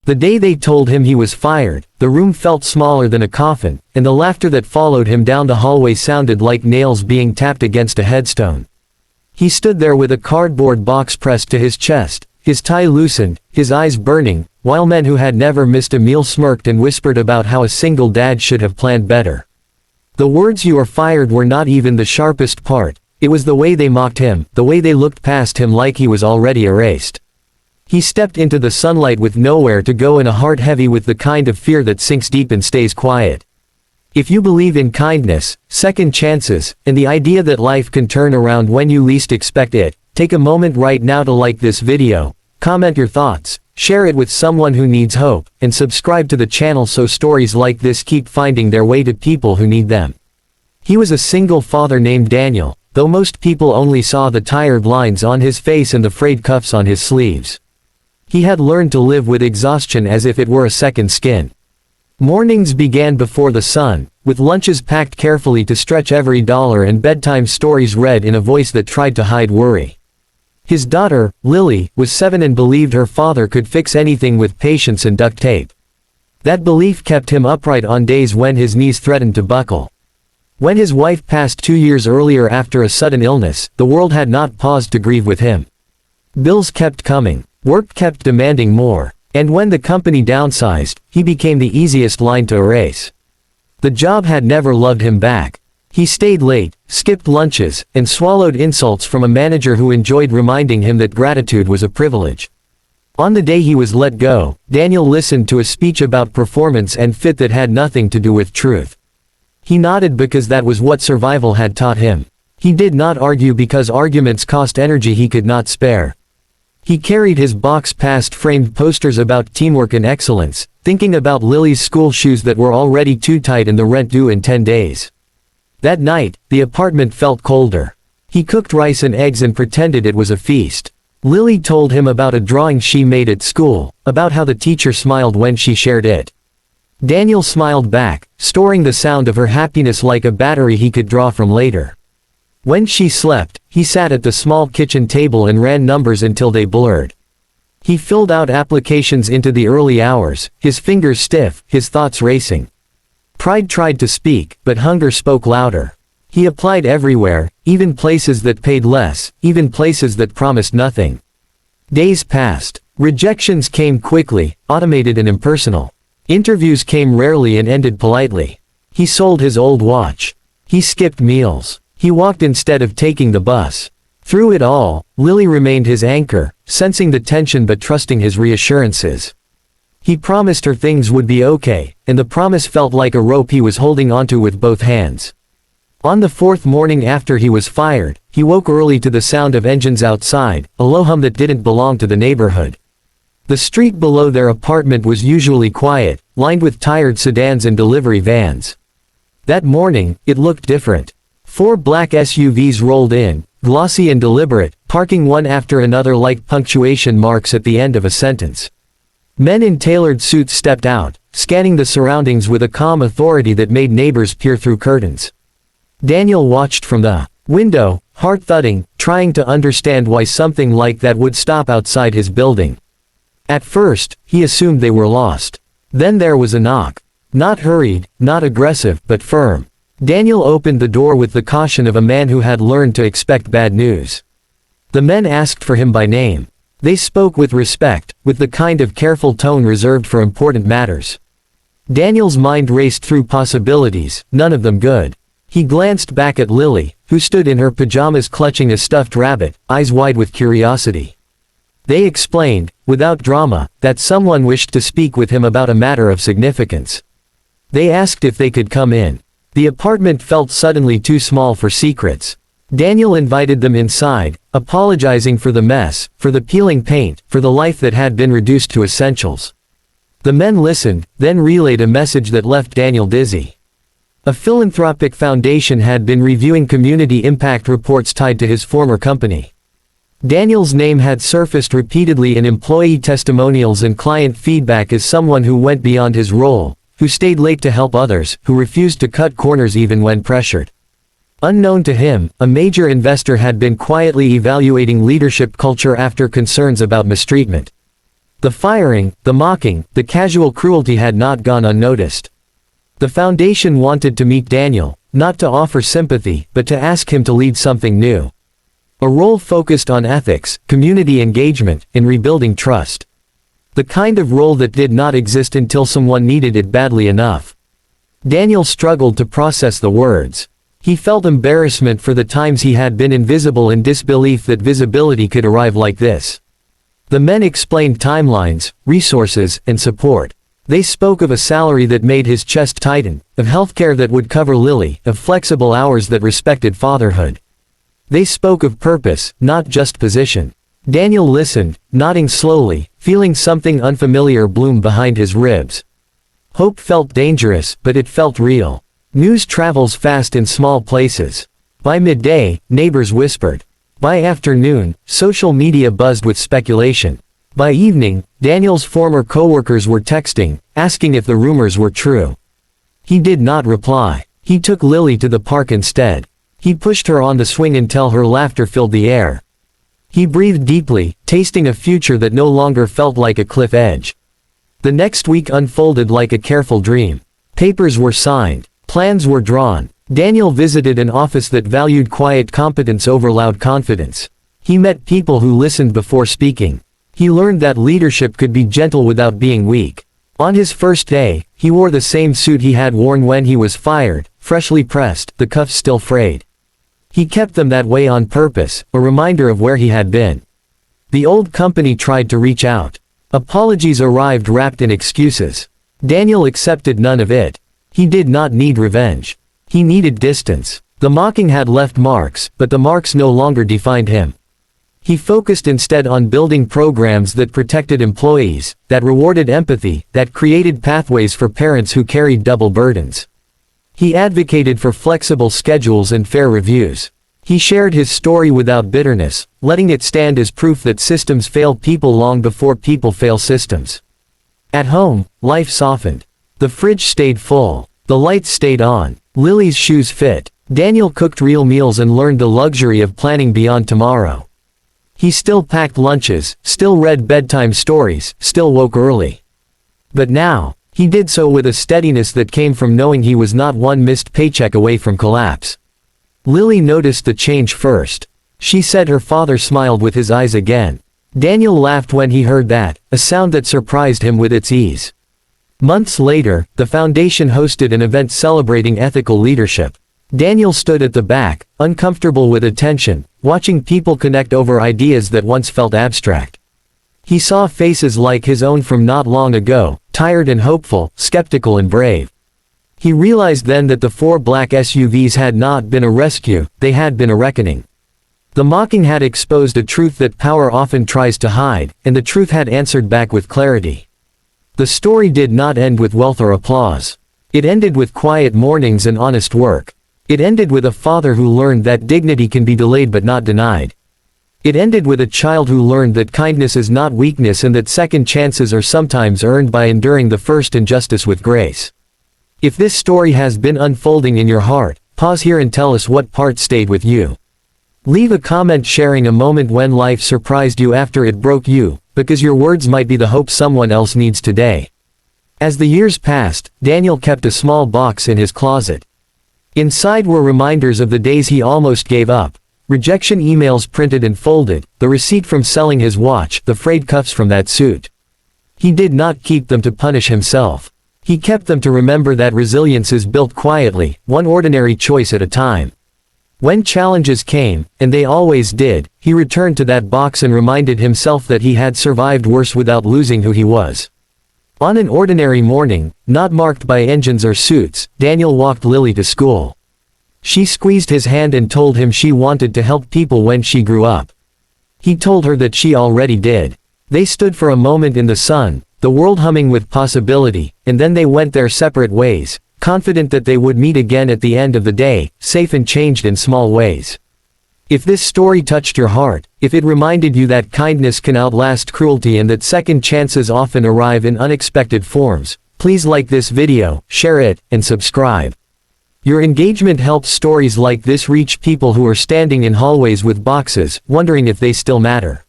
The day they told him he was fired, the room felt smaller than a coffin, and the laughter that followed him down the hallway sounded like nails being tapped against a headstone. He stood there with a cardboard box pressed to his chest, his tie loosened, his eyes burning, while men who had never missed a meal smirked and whispered about how a single dad should have planned better. The words "you are fired" were not even the sharpest part. It was the way they mocked him, the way they looked past him like he was already erased. He stepped into the sunlight with nowhere to go and a heart heavy with the kind of fear that sinks deep and stays quiet. If you believe in kindness, second chances, and the idea that life can turn around when you least expect it, take a moment right now to like this video, comment your thoughts, share it with someone who needs hope, and subscribe to the channel so stories like this keep finding their way to people who need them. He was a single father named Daniel, though most people only saw the tired lines on his face and the frayed cuffs on his sleeves. He had learned to live with exhaustion as if it were a second skin. Mornings began before the sun, with lunches packed carefully to stretch every dollar and bedtime stories read in a voice that tried to hide worry. His daughter, Lily, was 7 and believed her father could fix anything with patience and duct tape. That belief kept him upright on days when his knees threatened to buckle. When his wife passed 2 years earlier after a sudden illness, the world had not paused to grieve with him. Bills kept coming, work kept demanding more, and when the company downsized, he became the easiest line to erase. The job had never loved him back. He stayed late, skipped lunches, and swallowed insults from a manager who enjoyed reminding him that gratitude was a privilege. On the day he was let go, Daniel listened to a speech about performance and fit that had nothing to do with truth. He nodded because that was what survival had taught him. He did not argue because arguments cost energy he could not spare. He carried his box past framed posters about teamwork and excellence, thinking about Lily's school shoes that were already too tight and the rent due in 10 days. That night, the apartment felt colder. He cooked rice and eggs and pretended it was a feast. Lily told him about a drawing she made at school, about how the teacher smiled when she shared it. Daniel smiled back, storing the sound of her happiness like a battery he could draw from later. When she slept, he sat at the small kitchen table and ran numbers until they blurred. He filled out applications into the early hours, his fingers stiff, his thoughts racing. Pride tried to speak, but hunger spoke louder. He applied everywhere, even places that paid less, even places that promised nothing. Days passed. Rejections came quickly, automated and impersonal. Interviews came rarely and ended politely. He sold his old watch. He skipped meals. He walked instead of taking the bus. Through it all, Lily remained his anchor, sensing the tension but trusting his reassurances. He promised her things would be okay, and the promise felt like a rope he was holding onto with both hands. On the 4th morning after he was fired, he woke early to the sound of engines outside, a low hum that didn't belong to the neighborhood. The street below their apartment was usually quiet, lined with tired sedans and delivery vans. That morning, it looked different. 4 black SUVs rolled in, glossy and deliberate, parking one after another like punctuation marks at the end of a sentence. Men in tailored suits stepped out, scanning the surroundings with a calm authority that made neighbors peer through curtains. Daniel watched from the window, heart thudding, trying to understand why something like that would stop outside his building. At first, he assumed they were lost. Then there was a knock. Not hurried, not aggressive, but firm. Daniel opened the door with the caution of a man who had learned to expect bad news. The men asked for him by name. They spoke with respect, with the kind of careful tone reserved for important matters. Daniel's mind raced through possibilities, none of them good. He glanced back at Lily, who stood in her pajamas clutching a stuffed rabbit, eyes wide with curiosity. They explained, without drama, that someone wished to speak with him about a matter of significance. They asked if they could come in. The apartment felt suddenly too small for secrets. Daniel invited them inside, apologizing for the mess, for the peeling paint, for the life that had been reduced to essentials. The men listened, then relayed a message that left Daniel dizzy. A philanthropic foundation had been reviewing community impact reports tied to his former company. Daniel's name had surfaced repeatedly in employee testimonials and client feedback as someone who went beyond his role, who stayed late to help others, who refused to cut corners even when pressured. Unknown to him, a major investor had been quietly evaluating leadership culture after concerns about mistreatment. The firing, the mocking, the casual cruelty had not gone unnoticed. The foundation wanted to meet Daniel, not to offer sympathy, but to ask him to lead something new. A role focused on ethics, community engagement, and rebuilding trust. The kind of role that did not exist until someone needed it badly enough. Daniel struggled to process the words. He felt embarrassment for the times he had been invisible and disbelief that visibility could arrive like this. The men explained timelines, resources, and support. They spoke of a salary that made his chest tighten, of healthcare that would cover Lily, of flexible hours that respected fatherhood. They spoke of purpose, not just position. Daniel listened, nodding slowly, feeling something unfamiliar bloom behind his ribs. Hope felt dangerous, but it felt real. News travels fast in small places. By midday, neighbors whispered. By afternoon, social media buzzed with speculation. By evening, Daniel's former co-workers were texting, asking if the rumors were true. He did not reply. He took Lily to the park instead. He pushed her on the swing until her laughter filled the air. He breathed deeply, tasting a future that no longer felt like a cliff edge. The next week unfolded like a careful dream. Papers were signed. Plans were drawn. Daniel visited an office that valued quiet competence over loud confidence. He met people who listened before speaking. He learned that leadership could be gentle without being weak. On his first day, he wore the same suit he had worn when he was fired, freshly pressed, the cuffs still frayed. He kept them that way on purpose, a reminder of where he had been. The old company tried to reach out. Apologies arrived wrapped in excuses. Daniel accepted none of it. He did not need revenge. He needed distance. The mocking had left marks, but the marks no longer defined him. He focused instead on building programs that protected employees, that rewarded empathy, that created pathways for parents who carried double burdens. He advocated for flexible schedules and fair reviews. He shared his story without bitterness, letting it stand as proof that systems fail people long before people fail systems. At home, life softened. The fridge stayed full. The lights stayed on. Lily's shoes fit. Daniel cooked real meals and learned the luxury of planning beyond tomorrow. He still packed lunches, still read bedtime stories, still woke early. But now, he did so with a steadiness that came from knowing he was not one missed paycheck away from collapse. Lily noticed the change first. She said her father smiled with his eyes again. Daniel laughed when he heard that, a sound that surprised him with its ease. Months later, the foundation hosted an event celebrating ethical leadership. Daniel stood at the back, uncomfortable with attention, watching people connect over ideas that once felt abstract. He saw faces like his own from not long ago, tired and hopeful, skeptical and brave. He realized then that the 4 black SUVs had not been a rescue, they had been a reckoning. The mocking had exposed a truth that power often tries to hide, and the truth had answered back with clarity. The story did not end with wealth or applause. It ended with quiet mornings and honest work. It ended with a father who learned that dignity can be delayed but not denied. It ended with a child who learned that kindness is not weakness and that second chances are sometimes earned by enduring the first injustice with grace. If this story has been unfolding in your heart, pause here and tell us what part stayed with you. Leave a comment sharing a moment when life surprised you after it broke you, because your words might be the hope someone else needs today. As the years passed, Daniel kept a small box in his closet. Inside were reminders of the days he almost gave up. Rejection emails printed and folded, the receipt from selling his watch, the frayed cuffs from that suit. He did not keep them to punish himself. He kept them to remember that resilience is built quietly, one ordinary choice at a time. When challenges came, and they always did, he returned to that box and reminded himself that he had survived worse without losing who he was. On an ordinary morning, not marked by engines or suits, Daniel walked Lily to school. She squeezed his hand and told him she wanted to help people when she grew up. He told her that she already did. They stood for a moment in the sun, the world humming with possibility, and then they went their separate ways, confident that they would meet again at the end of the day, safe and changed in small ways. If this story touched your heart, if it reminded you that kindness can outlast cruelty and that second chances often arrive in unexpected forms, please like this video, share it, and subscribe. Your engagement helps stories like this reach people who are standing in hallways with boxes, wondering if they still matter.